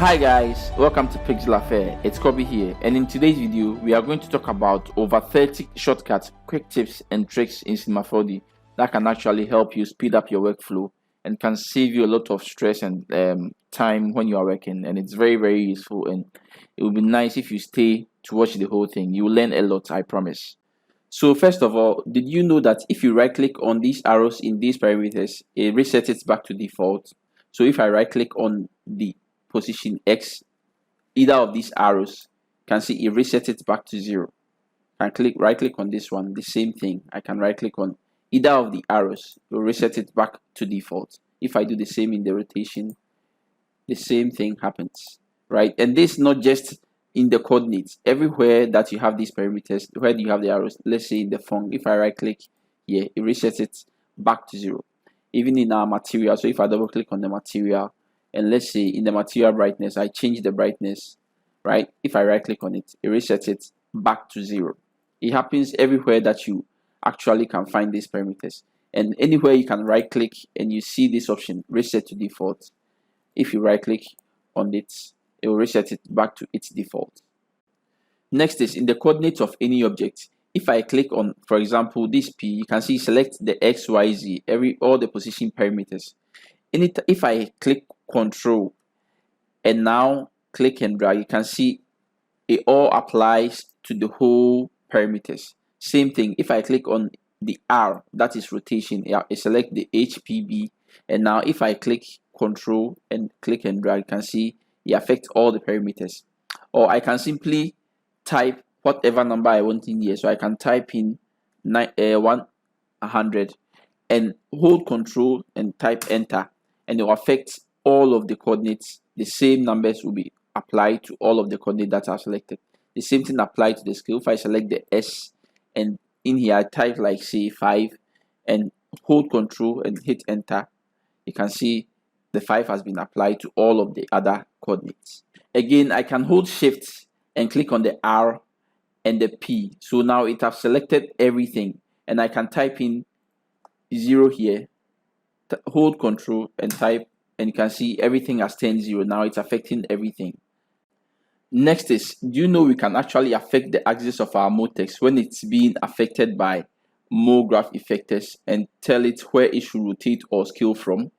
Hi guys, welcome to Pixel Affair. It's Kobe here, and in today's video we are going to talk about over 30 shortcuts, quick tips and tricks in Cinema 4D that can actually help you speed up your workflow and can save you a lot of stress and time when you are working. And it's very useful, and it will be nice if you stay to watch the whole thing. You will learn a lot, I promise. So first of all, did you know that if you right click on these arrows in these parameters, it resets it back to default? So if I right click on the position X, either of these arrows, can see it resets it back to 0. I can right click on this one, the same thing. I can right click on either of the arrows, it will reset it back to default. If I do the same in the rotation, the same thing happens, right? And this not just in the coordinates, everywhere that you have these parameters, where do you have the arrows? Let's say in the font, if I right click here, it resets it back to 0. Even in our material, so if I double click on the material, and let's say in the material brightness, I change the brightness, right? If I right click on it, it resets it back to 0. It happens everywhere that you actually can find these parameters. And anywhere you can right click and you see this option, reset to default. If you right click on it, it will reset it back to its default. Next is in the coordinates of any object. If I click on, for example, this P, you can see select the X, Y, Z, all the position parameters. If I click Control and now click and drag, you can see it all applies to the whole parameters. Same thing, if I click on the R, that is rotation, I select the HPB, and now if I click Control and click and drag, you can see it affects all the parameters. Or I can simply type whatever number I want in here. So I can type in 100 and hold Control and type enter, and it will affect all of the coordinates. The same numbers will be applied to all of the coordinates that are selected. The same thing applied to the scale. If I select the S and in here I type like say 5 and hold Control and hit enter, you can see the 5 has been applied to all of the other coordinates. Again, I can hold Shift and click on the R and the P. So now it has selected everything, and I can type in 0 here, hold Control and type, and you can see everything has turned 0. Now it's affecting everything. Next is, do you know we can actually affect the axis of our mode text when it's being affected by mode graph effectors and tell it where it should rotate or scale from?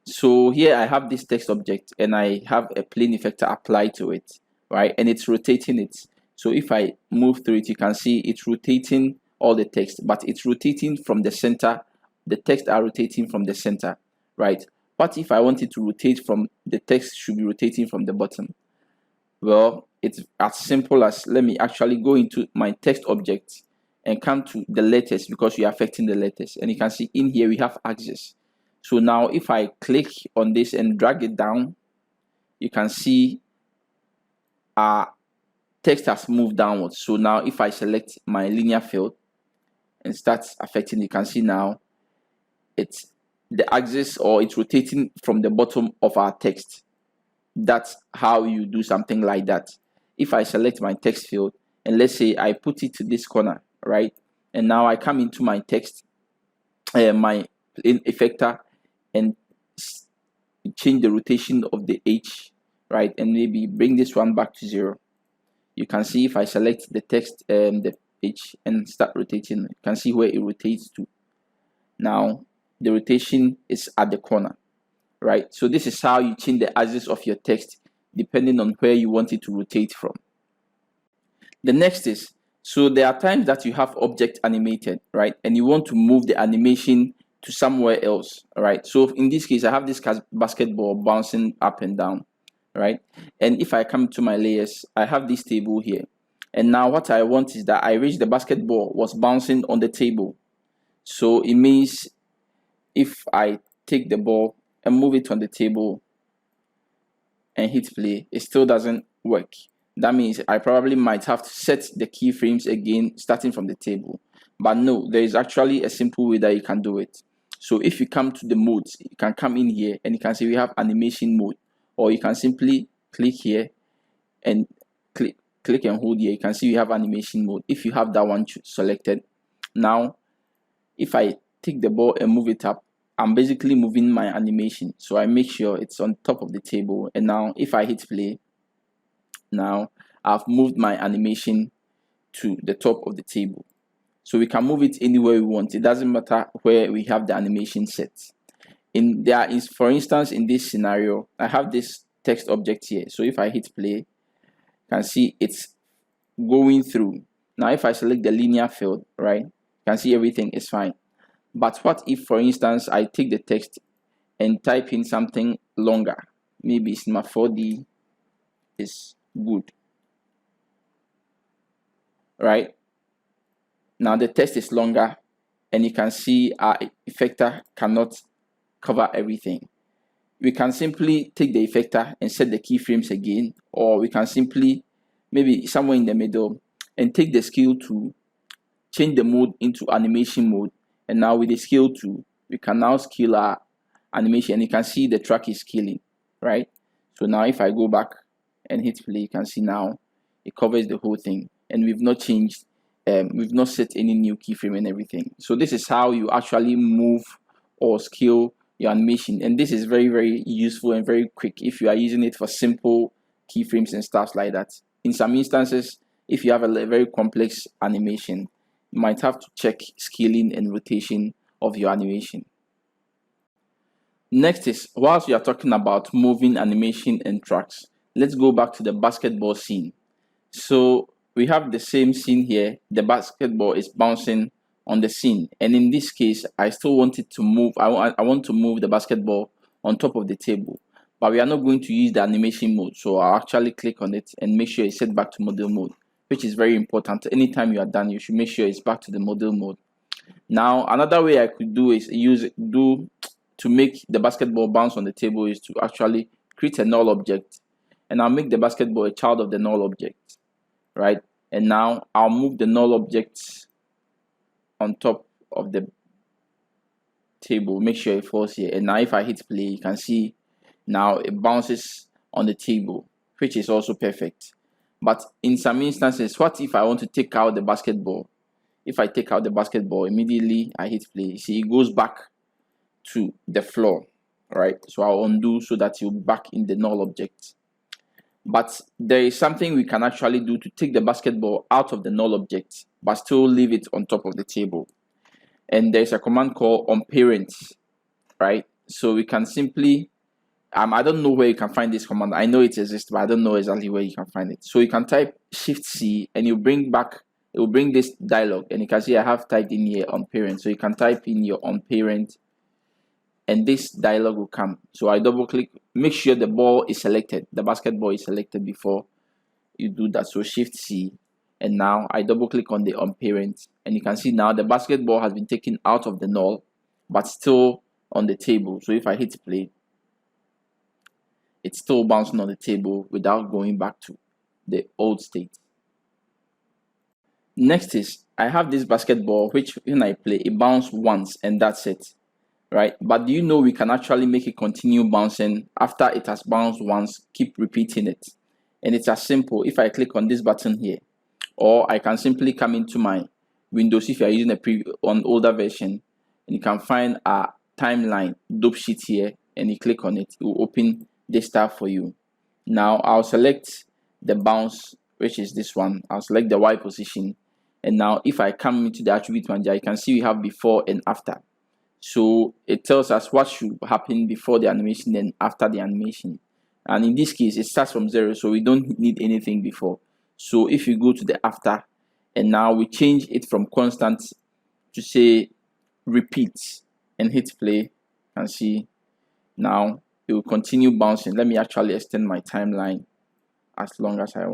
So here I have this text object and I have a plane effector applied to it, right? And it's rotating it. So if I move through it, you can see it's rotating all the text, but it's rotating from the center. The text are rotating from the center, right? But if I want it to rotate from, the text should be rotating from the bottom. Well, it's as simple as, let me actually go into my text object and come to the letters, because we are affecting the letters. And you can see in here we have axis. So now if I click on this and drag it down, you can see our text has moved downwards. So now if I select my linear field and start affecting, you can see now it's the axis, or it's rotating from the bottom of our text. That's how you do something like that. If I select my text field and let's say I put it to this corner, right? And now I come into my text, my plane effector, and change the rotation of the H, right? And maybe bring this one back to 0. You can see if I select the text, the H, and start rotating, you can see where it rotates to. Now the rotation is at the corner, right? So this is how you change the axis of your text depending on where you want it to rotate from. The next is, so there are times that you have object animated, right? And you want to move the animation to somewhere else, right? So in this case, I have this basketball bouncing up and down, right? And if I come to my layers, I have this table here. And now what I want is that I wish the basketball was bouncing on the table. So it means if I take the ball and move it on the table and hit play, it still doesn't work. That means I probably might have to set the keyframes again starting from the table. But no, there is actually a simple way that you can do it. So if you come to the modes, you can come in here and you can see we have animation mode, or you can simply click here and click and hold here. You can see we have animation mode if you have that one selected. Now if I take the ball and move it up, I'm basically moving my animation, so I make sure it's on top of the table. And now if I hit play, now I've moved my animation to the top of the table. So we can move it anywhere we want. It doesn't matter where we have the animation set. For instance, in this scenario, I have this text object here. So if I hit play, you can see it's going through. Now if I select the linear field, right, you can see everything is fine. But what if, for instance, I take the text and type in something longer? Maybe Cinema 4D is good, right? Now the text is longer, and you can see our effector cannot cover everything. We can simply take the effector and set the keyframes again, or we can simply, maybe somewhere in the middle, and take the scale tool, change the mode into animation mode, and now with the scale tool, we can now scale our animation, and you can see the track is scaling, right? So now if I go back and hit play, you can see now it covers the whole thing, and we've not changed, we've not set any new keyframe and everything. So this is how you actually move or scale your animation, and this is very, very useful and very quick if you are using it for simple keyframes and stuff like that. In some instances, if you have a very complex animation, you might have to check scaling and rotation of your animation. Next is, whilst we are talking about moving animation and tracks, let's go back to the basketball scene. So we have the same scene here. The basketball is bouncing on the scene, and in this case I still want it to move. I want to move the basketball on top of the table, but we are not going to use the animation mode. So I'll actually click on it and make sure it's set back to model mode, which is very important. Anytime you are done, you should make sure it's back to the model mode. Now another way I could do is to make the basketball bounce on the table is to actually create a null object, and I'll make the basketball a child of the null object, right? And now I'll move the null object on top of the table, make sure it falls here, and now if I hit play, you can see now it bounces on the table, which is also perfect. But in some instances, what if I want to take out the basketball? If I take out the basketball, immediately I hit play, see it goes back to the floor, right? So I'll undo so that you're back in the null object. But there is something we can actually do to take the basketball out of the null object but still leave it on top of the table, and there's a command called unparent, right? So we can simply I don't know where you can find this command. I know it exists, but I don't know exactly where you can find it. So you can type Shift C and it will bring this dialog, and you can see I have typed in here unparent. So you can type in your unparent and this dialog will come. So I double click, make sure the ball is selected, the basketball is selected before you do that. So Shift C, and now I double click on the unparent, and you can see now the basketball has been taken out of the null but still on the table. So if I hit play, it's still bouncing on the table without going back to the old state. Next is, I have this basketball which when I play it bounces once and that's it, right? But do you know we can actually make it continue bouncing after it has bounced once, keep repeating it? And it's as simple. If I click on this button here, or I can simply come into my Windows if you are using on older version, and you can find a timeline dope sheet here, and you click on it, it will open this tab for you. Now I'll select the bounce, which is this one. I'll select the Y position, and now if I come into the attribute manager, you can see we have before and after. So it tells us what should happen before the animation and after the animation. And in this case, it starts from 0, so we don't need anything before. So if you go to the after, and now we change it from constant to say repeat and hit play, and see now it will continue bouncing. Let me actually extend my timeline as long as I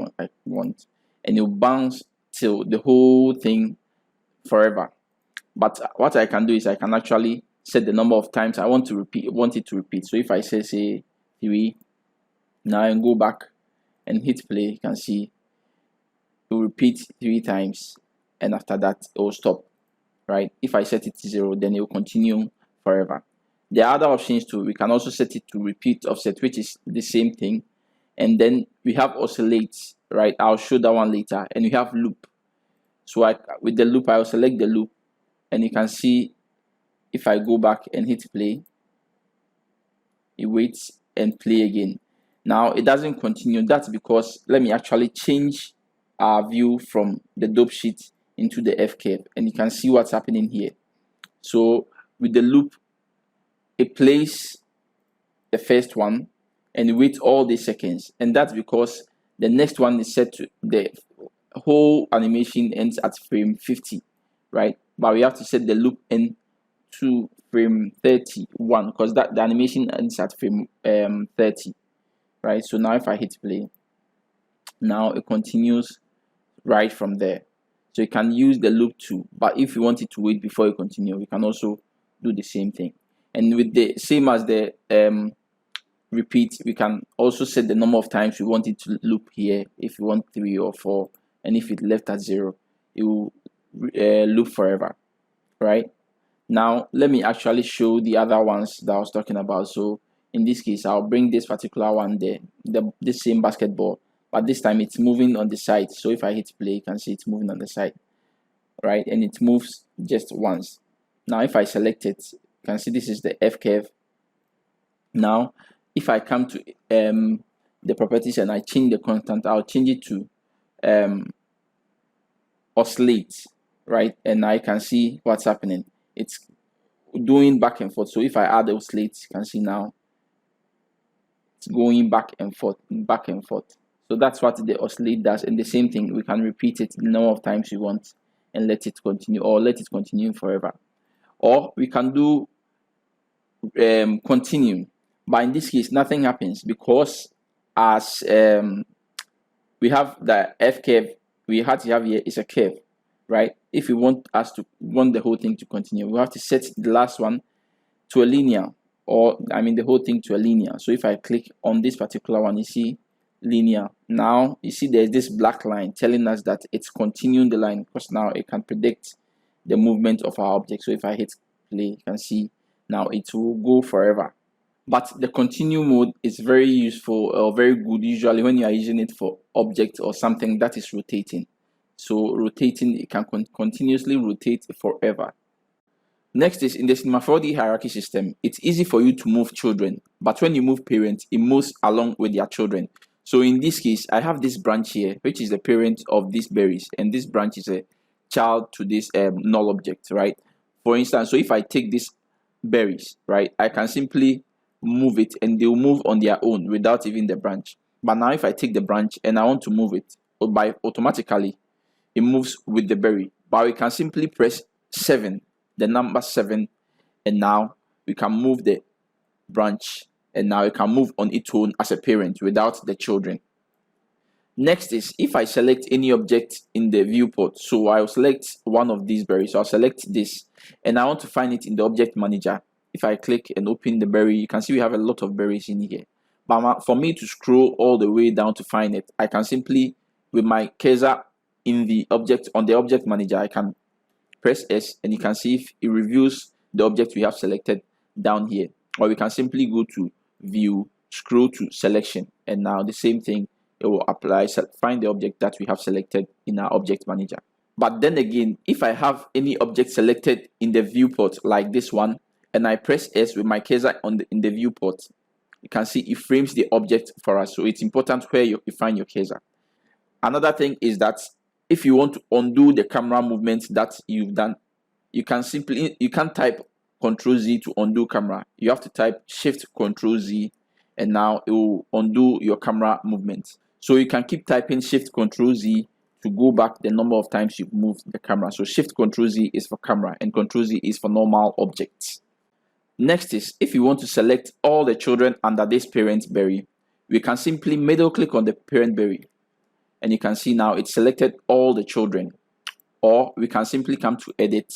want, and it will bounce till the whole thing forever. But what I can do is I can actually set the number of times I want it to repeat. So if I say 3, now I go back and hit play, you can see it will repeat 3 times, and after that it will stop, right? If I set it to 0, then it will continue forever. There are other options too. We can also set it to repeat offset, which is the same thing. And then we have oscillate, right? I'll show that one later. And we have loop. So with the loop, I'll select the loop, and you can see if I go back and hit play, it waits and play again. Now it doesn't continue. That's because, let me actually change our view from the dope sheet into the F curve, and you can see what's happening here. So with the loop, it plays the first one and it waits all the seconds, and that's because the next one is set to, the whole animation ends at frame 50, right? But we have to set the loop end to frame 31 because that the animation ends at frame 30, right? So now if I hit play, now it continues right from there. So you can use the loop too, but if you want it to wait before you continue, you can also do the same thing. And with the same as the repeat, we can also set the number of times we want it to loop here. If you want 3 or 4, and if it left at 0, it will loop forever, right? Now let me actually show the other ones that I was talking about. So in this case, I'll bring this particular one there, the same basketball, but this time it's moving on the side. So if I hit play, you can see it's moving on the side, right? And it moves just once. Now if I select it, you can see this is the F curve. Now if I come to the properties and I change the constant, I'll change it to oscillate, right? And I can see what's happening. It's doing back and forth. So if I add the oscillate, you can see now it's going back and forth, back and forth. So that's what the oscillate does. And the same thing, we can repeat it the number of times we want and let it continue, or let it continue forever. Or we can do continue, but in this case nothing happens because as we have the F curve, we had to have here is a curve, right? If we want the whole thing to continue, we have to set the last one to a linear, or I mean the whole thing to a linear. So if I click on this particular one, you see linear. Now you see there's this black line telling us that it's continuing the line, because now it can predict the movement of our object. So if I hit play, you can see now it will go forever. But the continue mode is very useful or very good usually when you are using it for object or something that is rotating. So rotating, it can continuously rotate forever. Next is in the Cinema 4D hierarchy system, it's easy for you to move children, but when you move parents, it moves along with their children. So in this case, I have this branch here, which is the parent of these berries, and this branch is a child to this null object, right? For instance, so if I take these berries, right, I can simply move it and they will move on their own without even the branch. But now if I take the branch and I want to move it, by automatically it moves with the berry. But we can simply press 7, the number 7, and now we can move the branch, and now it can move on its own as a parent without the children. Next is if I select any object in the viewport. So I'll select one of these berries. So I'll select this and I want to find it in the object manager. If I click and open the berry, you can see we have a lot of berries in here. But for me to scroll all the way down to find it, I can simply, with my cursor in the object, on the object manager, I can press S and you can see if it reviews the object we have selected down here. Or we can simply go to view, scroll to selection, and now the same thing, it will apply, find the object that we have selected in our object manager. But then again, if I have any object selected in the viewport like this one, and I press S with my cursor in the viewport, you can see it frames the object for us. So it's important where you find your cursor. Another thing is that if you want to undo the camera movement that you've done, you can't type Ctrl Z to undo camera. You have to type Shift Ctrl Z, and now it will undo your camera movement. So you can keep typing Shift Ctrl Z to go back the number of times you've moved the camera. So Shift Ctrl Z is for camera and Ctrl Z is for normal objects. Next is if you want to select all the children under this parent berry, we can simply middle click on the parent berry and you can see now it's selected all the children. Or we can simply come to edit,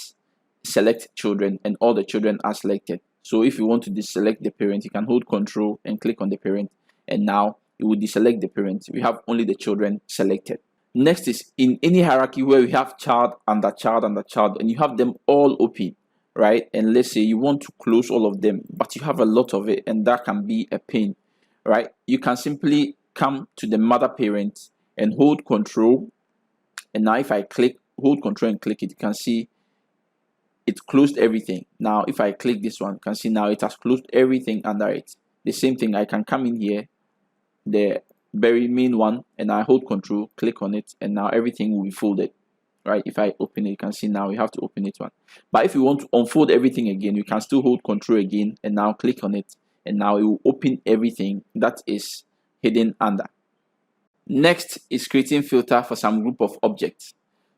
select children, and all the children are selected. So if you want to deselect the parent, you can hold Control and click on the parent, and now it will deselect the parent. We have only the children selected. Next is in any hierarchy where we have child under child under child and you have them all open, right? And let's say you want to close all of them, but you have a lot of it and that can be a pain, right? You can simply come to the mother parent and hold Control, and now if I hold Control and click it, you can see it closed everything. Now if I click this one, you can see now it has closed everything under it. The same thing, I can come in here, the very main one, and I hold control, click on it, and now everything will be folded. Right, if I open it, you can see now we have to open it one. But if you want to unfold everything again, you can still hold control again and now click on it, and now it will open everything that is hidden under. Next is creating filter for some group of objects.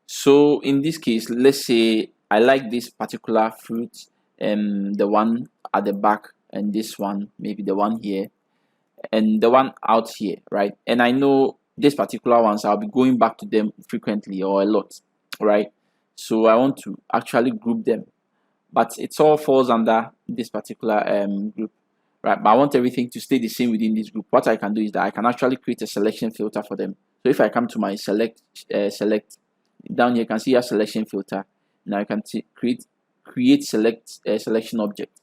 So in this case, let's say I like this particular fruit, the one at the back, and this one, maybe the one here, and the one out here, right? And I know these particular ones, I'll be going back to them frequently or a lot, right? So I want to actually group them, but it all falls under this particular group, right? But I want everything to stay the same within this group. What I can do is that I can actually create a selection filter for them. So if I come to my select down here, you can see a selection filter. Now you can create selection object,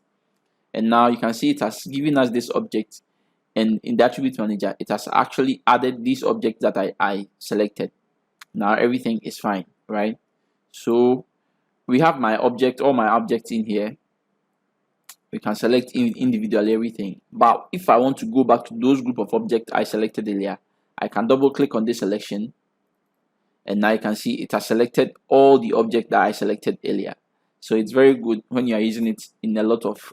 and now you can see it has given us this object. And in the attribute manager, it has actually added these objects that I selected. Now everything is fine, right? So we have my object, all my objects in here. We can select individually everything. But if I want to go back to those group of objects I selected earlier, I can double click on this selection. And now you can see it has selected all the objects that I selected earlier. So it's very good when you are using it in a lot of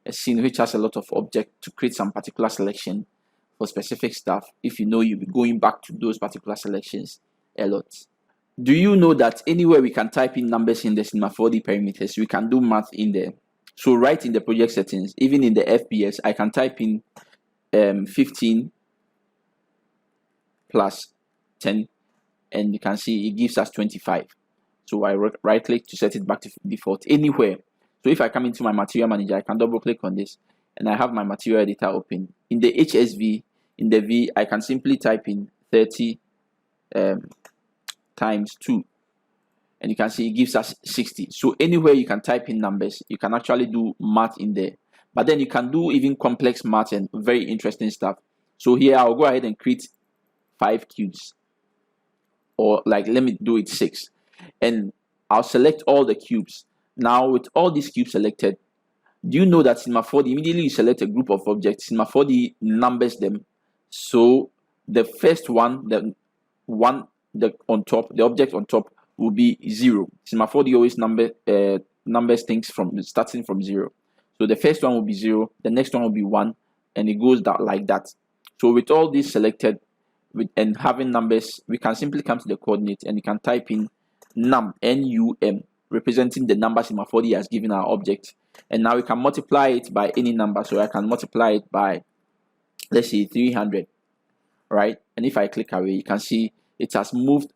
a scene which has a lot of objects to create some particular selection for specific stuff, if you know you'll be going back to those particular selections a lot. Do you know that anywhere we can type in numbers in the Cinema 4D parameters, we can do math in there? So right in the project settings, even in the FPS, I can type in 15 plus 10, and you can see it gives us 25. So I right click to set it back to default anywhere. So if I come into my material manager, I can double click on this, and I have my material editor open. In the HSV, in the V, I can simply type in 30 times 2, and you can see it gives us 60. So anywhere you can type in numbers, you can actually do math in there. But then you can do even complex math and very interesting stuff. So here I'll go ahead and create 5 cubes, or like let me do it 6, and I'll select all the cubes. Now with all these cubes selected, do you know that Cinema 4D, immediately you select a group of objects, Cinema 4D numbers them. So the first one, the object on top will be 0. Cinema 4D always numbers things from starting from 0. So the first one will be 0, the next one will be 1, and it goes down like that. So with all these selected and having numbers, we can simply come to the coordinate, and you can type in num, N-U-M, representing the number Cinema 4D has given our object. And now we can multiply it by any number. So I can multiply it by, let's say, 300, right? And if I click away, you can see it has moved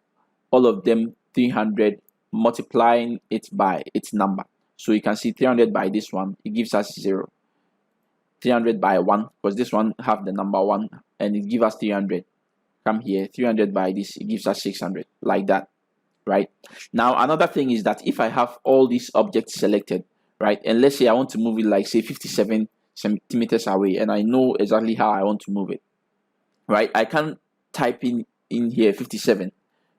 all of them 300, multiplying it by its number. So you can see 300 by this one, it gives us 0. 300 by 1, because this one have the number 1, and it gives us 300. Come here, 300 by this, it gives us 600, like that. Right now, another thing is that if I have all these objects selected, right, and let's say I want to move it like say 57 centimeters away, and I know exactly how I want to move it, right, I can type in here 57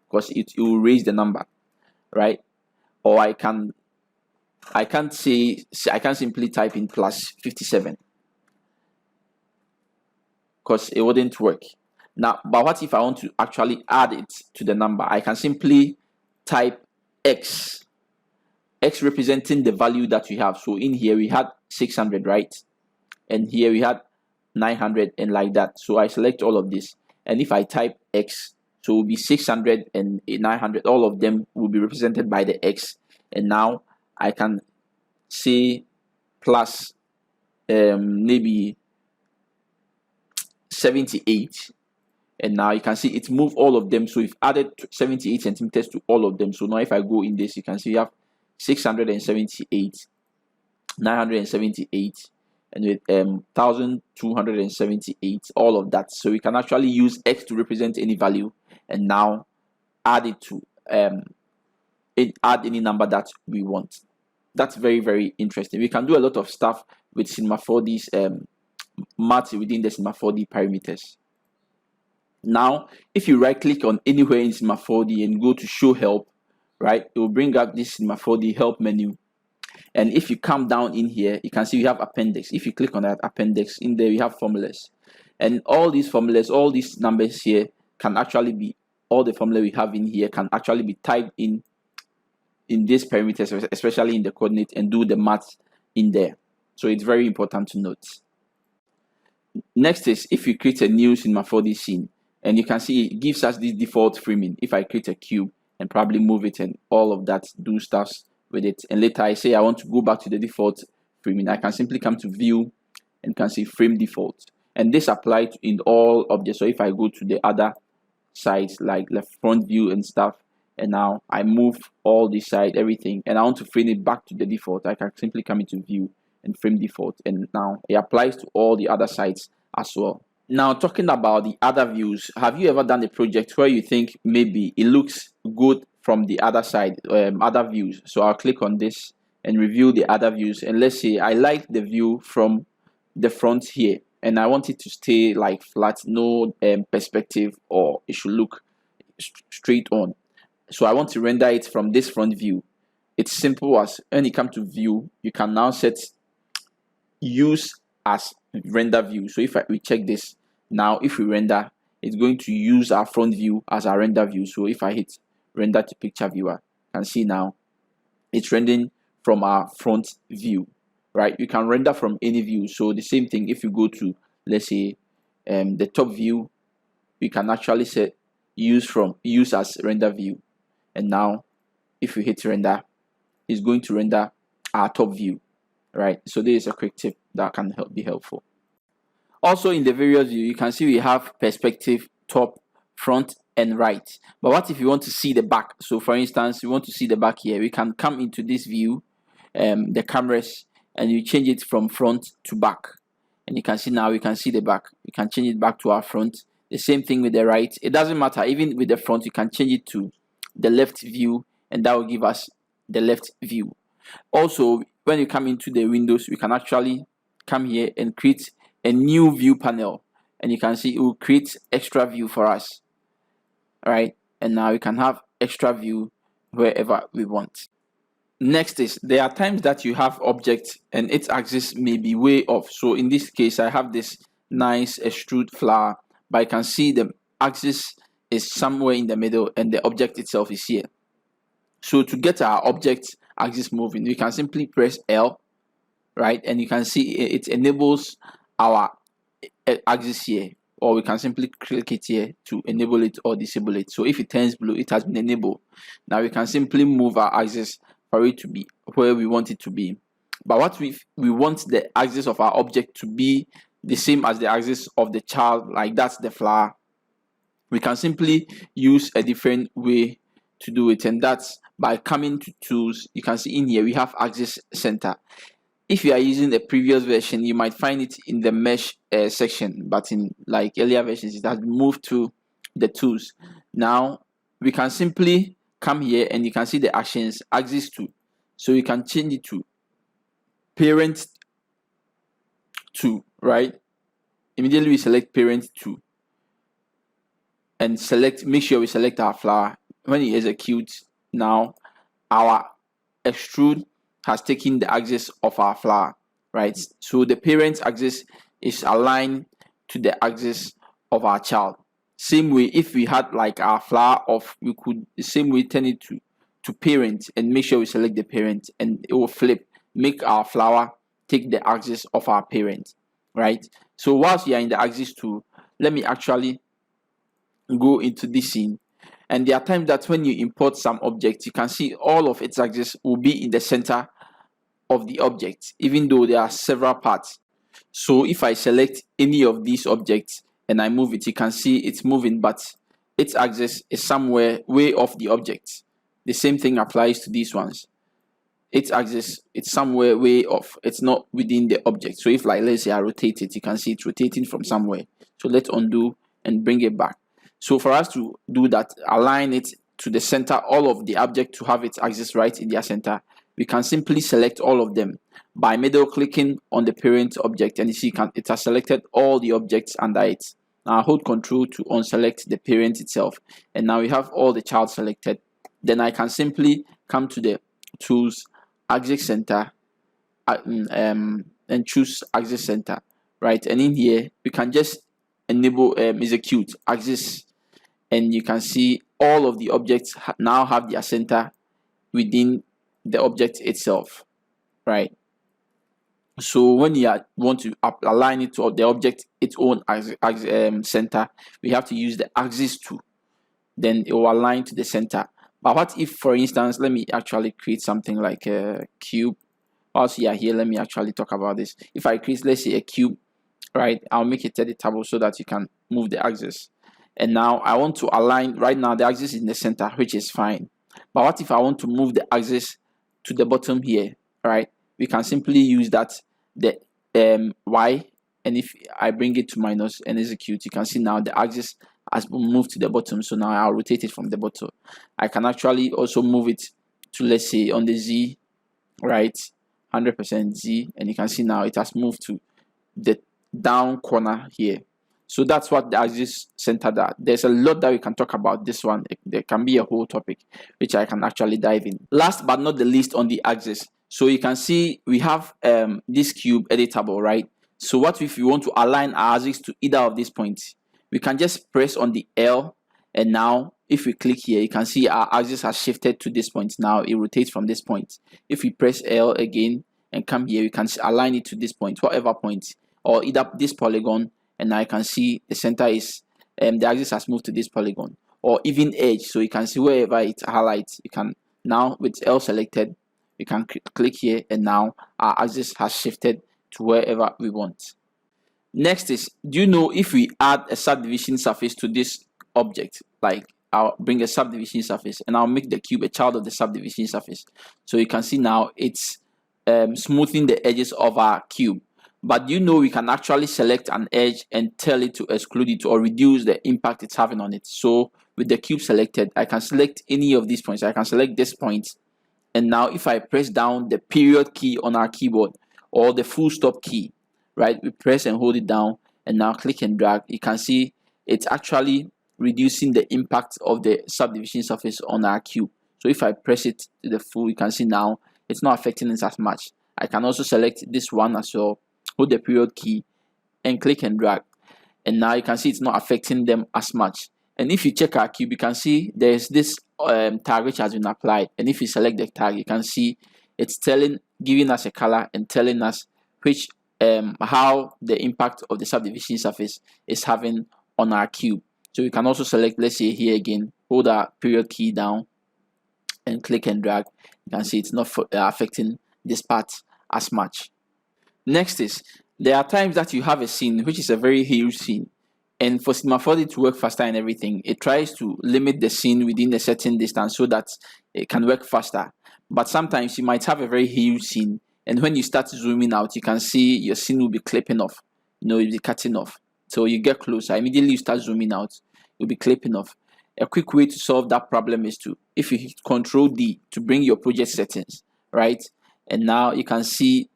because it will raise the number, right? Or I can simply type in plus 57 because it wouldn't work. Now, but what if I want to actually add it to the number? I can simply type x representing the value that we have. So in here we had 600, right? And here we had 900, and like that. So I select all of this, and if I type x, so it will be 600 and 900, all of them will be represented by the x. And now I can say plus maybe 78, and now you can see it moved all of them. So we've added 78 centimeters to all of them. So now if I go in this, you can see we have 678, 978, and with 1278, all of that. So we can actually use x to represent any value, and now add it to add any number that we want. That's very, very interesting. We can do a lot of stuff with Cinema 4D's math within the Cinema 4D parameters. Now, if you right click on anywhere in Cinema 4D and go to show help, right, it will bring up this Cinema 4D help menu. And if you come down in here, you can see we have appendix. If you click on that appendix, in there we have formulas, and all these formulas, all these numbers here can actually be, all the formula we have in here can actually be typed in these parameters, especially in the coordinate, and do the math in there. So it's very important to note. Next is if you create a new cinema 4D scene, and you can see it gives us this default framing. If I create a cube and probably move it and all of that, do stuff with it, and later I say I want to go back to the default framing, I can simply come to view and can see frame default, and this applies in all objects. So if I go to the other sides like the front view and stuff, and now I move all this side, everything, and I want to frame it back to the default, I can simply come into view and frame default, and now it applies to all the other sides as well. Now, talking about the other views, have you ever done a project where you think maybe it looks good from the other side, other views? So I'll click on this and review the other views, and let's say I like the view from the front here, and I want it to stay like flat, no perspective, or it should look straight on. So I want to render it from this front view. It's simple as when you come to view, you can now set use as render view. So if we check this now, if we render, it's going to use our front view as our render view. So if I hit render to picture viewer, you can see now it's rendering from our front view, right? You can render from any view. So the same thing, if you go to, let's say, the top view, we can actually set use as render view, and now if we hit render, it's going to render our top view, right? So this is a quick tip that can be helpful. Also, in the various view, you can see we have perspective, top, front, and right. But what if you want to see the back? So for instance, you want to see the back here, we can come into this view, the cameras, and you change it from front to back, and you can see now we can see the back. We can change it back to our front. The same thing with the right. It doesn't matter, even with the front, you can change it to the left view, and that will give us the left view. Also, when you come into the windows, we can actually come here and create a new view panel, and you can see it will create extra view for us, right? And now we can have extra view wherever we want. Next is, there are times that you have object and its axis may be way off. So in this case, I have this nice extrude flower, but I can see the axis is somewhere in the middle and the object itself is here. So to get our object axis moving, we can simply press L, right? And you can see it enables our axis here, or we can simply click it here to enable it or disable it. So if it turns blue, it has been enabled. Now we can simply move our axis for it to be where we want it to be. But what we want the axis of our object to be the same as the axis of the child, like that's the flower. We can simply use a different way to do it, and that's by coming to tools. You can see in here we have axis center. If you are using the previous version, you might find it in the mesh section, but in like earlier versions, it has moved to the tools. Now we can simply come here and you can see the actions axis 2. So you can change it to parent 2, right? Immediately we select parent 2 and make sure we select our flower. When you execute, now our extrude has taken the axis of our flower, right? So the parent axis is aligned to the axis of our child. Same way, if we had like our flower off, we could the same way turn it to parent and make sure we select the parent, and it will flip, make our flower take the axis of our parent, right? So whilst we are in the axis tool, let me actually go into this scene. And there are times that when you import some object, you can see all of its axis will be in the center of the object, even though there are several parts. So if I select any of these objects and I move it, you can see it's moving, but its axis is somewhere way off the object. The same thing applies to these ones. Its axis, it's somewhere way off. It's not within the object. So if, like, let's say I rotate it, you can see it's rotating from somewhere. So let's undo and bring it back. So for us to do that, align it to the center, all of the object to have its axis right in their center, we can simply select all of them by middle clicking on the parent object, and you see it has selected all the objects under it. Now I hold Control to unselect the parent itself, and now we have all the child selected. Then I can simply come to the tools, axis center, and choose axis center, right? And in here we can just enable execute axis, and you can see all of the objects now have their center within the object itself, right? So when you want to align it to the object its own center, we have to use the axis tool. Then it will align to the center. But what if, for instance, let me actually create something like a cube. Whilst you are here, let me actually talk about this. If I create, let's say, a cube, right, I'll make it editable so that you can move the axis. And now I want to align. Right now the axis is in the center, which is fine. But what if I want to move the axis to the bottom here, right? We can simply use that the y, and if I bring it to minus and execute, you can see now the axis has been moved to the bottom. So now I'll rotate it from the bottom. I can actually also move it to, let's say, on the z, right, 100% z, and you can see now it has moved to the down corner here. So that's what the axis center does. There's a lot that we can talk about this one. There can be a whole topic which I can actually dive in. Last but not the least, on the axis, so you can see we have this cube editable, right? So what if we want to align our axis to either of these points? We can just press on the L, and now if we click here, you can see our axis has shifted to this point. Now it rotates from this point. If we press L again and come here, we can align it to this point, whatever point, or either this polygon, and now I can see the center is the axis has moved to this polygon, or even edge. So you can see wherever it highlights, you can now, with L selected, you can click here, and now our axis has shifted to wherever we want. Next is, do you know if we add a subdivision surface to this object, like I'll bring a subdivision surface and I'll make the cube a child of the subdivision surface. So you can see now it's smoothing the edges of our cube. But you know we can actually select an edge and tell it to exclude it or reduce the impact it's having on it. So with the cube selected, I can select any of these points. I can select this point, and now if I press down the period key on our keyboard or the full stop key, right, we press and hold it down and now click and drag, you can see it's actually reducing the impact of the subdivision surface on our cube. So if I press it to the full, you can see now it's not affecting it as much. I can also select this one as well, hold the period key and click and drag, and now you can see it's not affecting them as much. And if you check our cube, you can see there's this tag which has been applied, and if you select the tag, you can see it's giving us a color and telling us which how the impact of the subdivision surface is having on our cube. So we can also select, let's say here again, hold our period key down and click and drag. You can see it's not affecting this part as much. Next is, there are times that you have a scene which is a very huge scene, and for Cinema 4D to work faster and everything, it tries to limit the scene within a certain distance so that it can work faster. But sometimes you might have a very huge scene, and when you start zooming out, you can see your scene will be clipping off, you'll be cutting off. So you get closer, immediately you start zooming out, you'll be clipping off. A quick way to solve that problem is to, if you hit Ctrl D to bring your project settings, right? And now you can see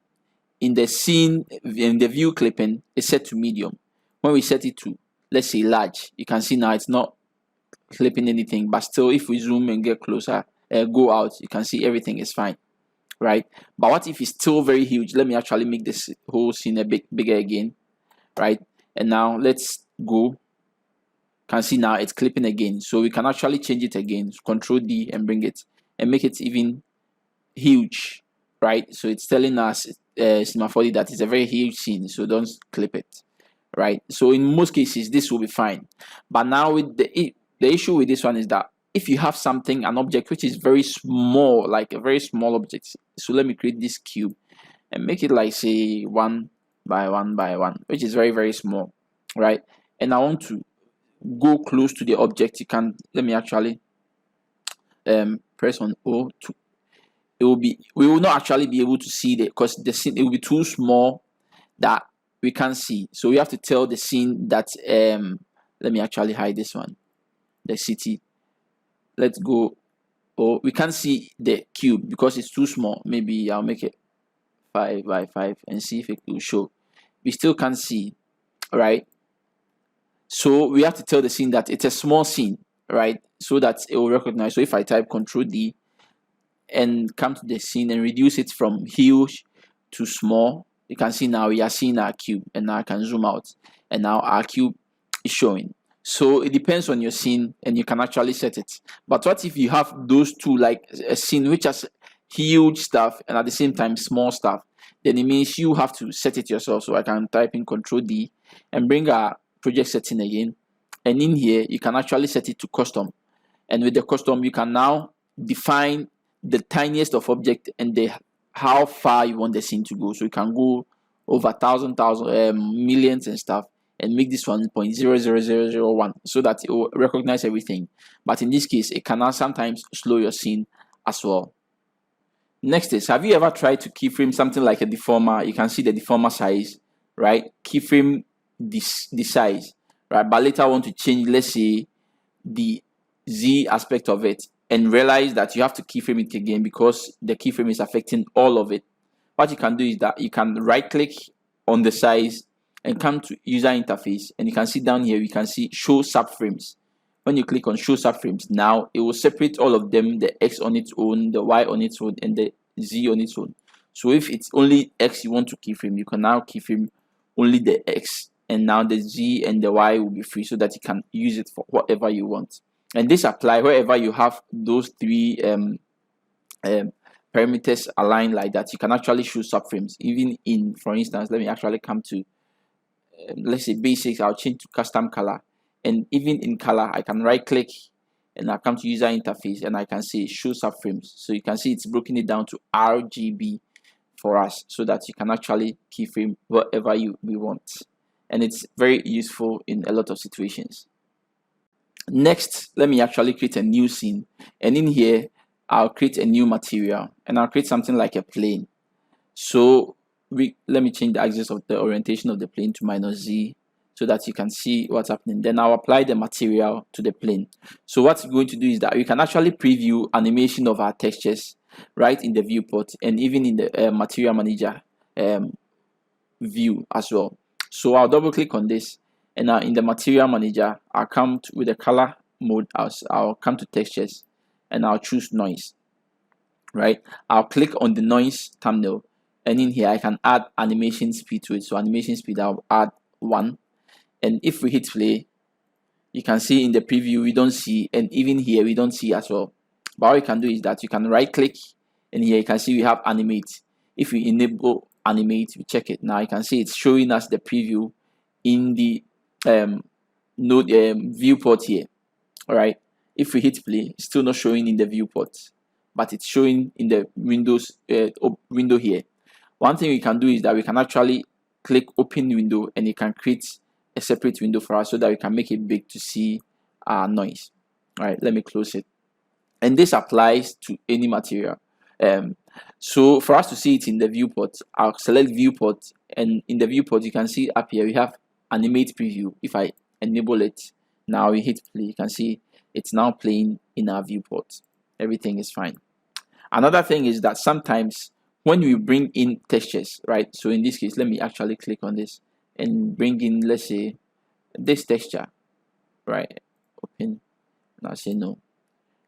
in the scene, in the view clipping, it's set to medium. When we set it to, let's say, large, you can see now it's not clipping anything, but still if we zoom and get closer, go out, you can see everything is fine, right? But what if it's still very huge? Let me actually make this whole scene a bit bigger again, right? And now let's go. You can see now it's clipping again, so we can actually change it again. Ctrl D and bring it and make it even huge, right? So it's telling us Cinema 4D that it's a very huge scene, so don't clip it, right? So in most cases this will be fine. But now with the issue with this one is that if you have something, an object which is very small, like a very small object, so let me create this cube and make it like, say, 1 by 1 by 1, which is very, very small, right? And I want to go close to the object. You can, let me actually press on O to, we will not actually be able to see it because the scene, it will be too small that we can't see. So we have to tell the scene that let me actually hide this one, the city. Let's go. Oh, we can't see the cube because it's too small. Maybe I'll make it 5 by 5 and see if it will show. We still can't see, right? So we have to tell the scene that it's a small scene, right? So that it will recognize. So if I type Ctrl D and come to the scene and reduce it from huge too small, you can see now we are seeing our cube, and now I can zoom out, and now our cube is showing. So it depends on your scene, and you can actually set it. But what if you have those two, like a scene which has huge stuff and at the same time small stuff? Then it means you have to set it yourself. So I can type in Control D and bring our project setting again, and in here you can actually set it to custom. And with the custom, you can now define the tiniest of object and the how far you want the scene to go. So you can go over thousand, millions and stuff, and make this one 0.00001 so that it will recognize everything. But in this case, it can now sometimes slow your scene as well. Next is, have you ever tried to keyframe something like a deformer? You can see the deformer size, right? Keyframe the size, right? But later I want to change, let's say, the Z aspect of it, and realize that you have to keyframe it again because the keyframe is affecting all of it. What you can do is that you can right click on the size and come to user interface, and you can see down here, you can see show subframes. When you click on show subframes, now it will separate all of them, the X on its own, the Y on its own, and the Z on its own. So if it's only X you want to keyframe, you can now keyframe only the X, and now the Z and the Y will be free so that you can use it for whatever you want. And this apply wherever you have those three parameters aligned like that. You can actually show subframes. Even in, for instance, let me actually come to let's say basics. I'll change to custom color, and even in color I can right click and I'll come to user interface, and I can say show subframes. So you can see it's broken it down to RGB for us so that you can actually keyframe whatever we want, and it's very useful in a lot of situations. Next, let me actually create a new scene, and in here I'll create a new material, and I'll create something like a plane. So let me change the axis of the orientation of the plane to -Z so that you can see what's happening. Then I'll apply the material to the plane. So what we're going to do is that we can actually preview animation of our textures right in the viewport, and even in the material manager view as well. So I'll double click on this, and now in the material manager I'll come with the color mode. I'll come to textures, and I'll choose noise, right? I'll click on the noise thumbnail, and in here I can add animation speed to it. So animation speed, I'll add 1, and if we hit play, you can see in the preview we don't see, and even here we don't see as well. But what you can do is that you can right click, and here you can see we have animate. If we enable animate, we check it, now you can see it's showing us the preview in the viewport here. All right, if we hit play, it's still not showing in the viewport, but it's showing in the windows window here. One thing we can do is that we can actually click open window, and it can create a separate window for us so that we can make it big to see our noise. All right, let me close it, and this applies to any material. So for us to see it in the viewport, I'll select viewport, and in the viewport you can see up here we have animate preview. If I enable it, now we hit play, you can see it's now playing in our viewport. Everything is fine. Another thing is that sometimes when we bring in textures, right? So in this case, let me actually click on this and bring in, let's say, this texture, right? Open, and I'll say no,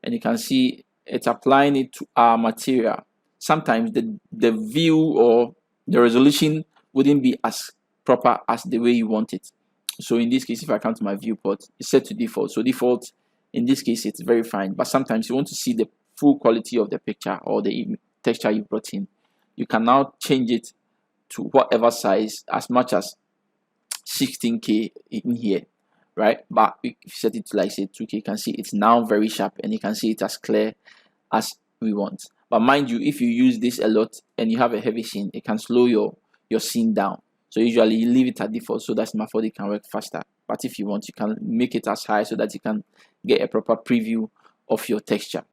and you can see it's applying it to our material. Sometimes the view or the resolution wouldn't be as proper as the way you want it. So in this case, if I come to my viewport, it's set to default. So default, in this case, it's very fine. But sometimes you want to see the full quality of the picture or the texture you brought in. You can now change it to whatever size, as much as 16K in here, right? But if you set it to, like, say, 2K, you can see it's now very sharp, and you can see it as clear as we want. But mind you, if you use this a lot and you have a heavy scene, it can slow your scene down. So usually you leave it at default so that Smartphone can work faster. But if you want, you can make it as high so that you can get a proper preview of your texture.